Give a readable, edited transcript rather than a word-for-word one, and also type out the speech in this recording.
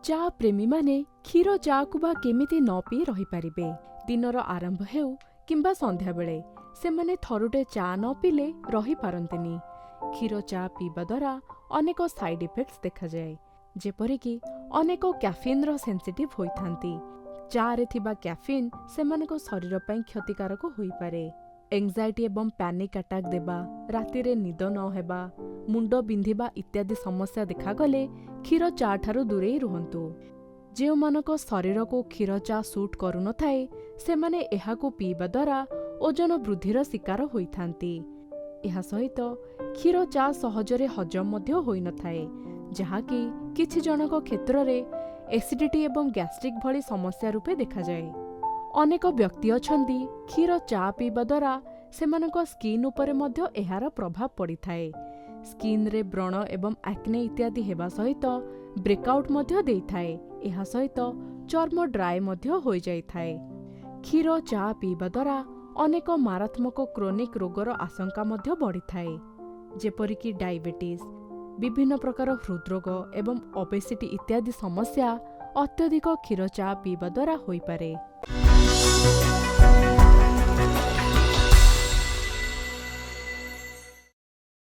ଚା ପ୍ରେମୀମାନେ କ୍ଷୀର ଚାକୁ ବା କେମିତି ନ ପିଇ ରହିପାରିବେ? ଦିନର ଆରମ୍ଭ ହେଉ କିମ୍ବା ସନ୍ଧ୍ୟାବେଳେ ସେମାନେ ଥରୁଟେ ଚା ନ ପିଇଲେ ରହିପାରନ୍ତିନି। କ୍ଷୀର ଚା ପିଇବା ଦ୍ୱାରା ଅନେକ ସାଇଡ୍ ଇଫେକ୍ଟସ୍ ଦେଖାଯାଏ, ଯେପରିକି ଅନେକ କ୍ୟାଫିନ୍ର ସେନ୍ସିଟିଭ୍ ହୋଇଥାନ୍ତି। ଚାରେ ଥିବା କ୍ୟାଫିନ୍ ସେମାନଙ୍କ ଶରୀର ପାଇଁ କ୍ଷତିକାରକ ହୋଇପାରେ। ଏଙ୍ଗ୍ଜାଇଟି ଏବଂ ପ୍ୟାନିକ୍ ଆଟାକ୍ ଦେବା, ରାତିରେ ନିଦ ନ ହେବା, ମୁଣ୍ଡ ବିନ୍ଧିବା ଇତ୍ୟାଦି ସମସ୍ୟା ଦେଖାଗଲେ କ୍ଷୀର ଚା ଠାରୁ ଦୂରେଇ ରୁହନ୍ତୁ। ଯେଉଁମାନଙ୍କ ଶରୀରକୁ କ୍ଷୀର ଚା ସୁଟ୍ କରୁନଥାଏ ସେମାନେ ଏହାକୁ ପିଇବା ଦ୍ୱାରା ଓଜନ ବୃଦ୍ଧିର ଶିକାର ହୋଇଥାନ୍ତି। ଏହା ସହିତ କ୍ଷୀର ଚା ସହଜରେ ହଜମ ମଧ୍ୟ ହୋଇନଥାଏ, ଯାହାକି କିଛି ଜଣଙ୍କ କ୍ଷେତ୍ରରେ ଏସିଡିଟି ଏବଂ ଗ୍ୟାଷ୍ଟ୍ରିକ୍ ଭଳି ସମସ୍ୟା ରୂପେ ଦେଖାଯାଏ। ଅନେକ ବ୍ୟକ୍ତି ଅଛନ୍ତି କ୍ଷୀର ଚା ପିଇବା ଦ୍ୱାରା ସେମାନଙ୍କ ସ୍କିନ୍ ଉପରେ ମଧ୍ୟ ଏହାର ପ୍ରଭାବ ପଡ଼ିଥାଏ। ସ୍କିନ୍ରେ ବ୍ରଣ ଏବଂ ଆକ୍ନେ ଇତ୍ୟାଦି ହେବା ସହିତ ବ୍ରେକ୍ଆଉଟ୍ ମଧ୍ୟ ଦେଇଥାଏ। ଏହା ସହିତ ଚର୍ମ ଡ୍ରାଏ ମଧ୍ୟ ହୋଇଯାଇଥାଏ। କ୍ଷୀର ଚା ପିଇବା ଦ୍ୱାରା ଅନେକ ମାରାତ୍ମକ କ୍ରୋନିକ୍ ରୋଗର ଆଶଙ୍କା ମଧ୍ୟ ବଢ଼ିଥାଏ, ଯେପରିକି ଡାଇବେଟିସ୍, ବିଭିନ୍ନ ପ୍ରକାର ହୃଦରୋଗ ଏବଂ ଓବେସିଟି ଇତ୍ୟାଦି ସମସ୍ୟା ଅତ୍ୟଧିକ କ୍ଷୀର ଚା ପିଇବା ଦ୍ୱାରା ହୋଇପାରେ।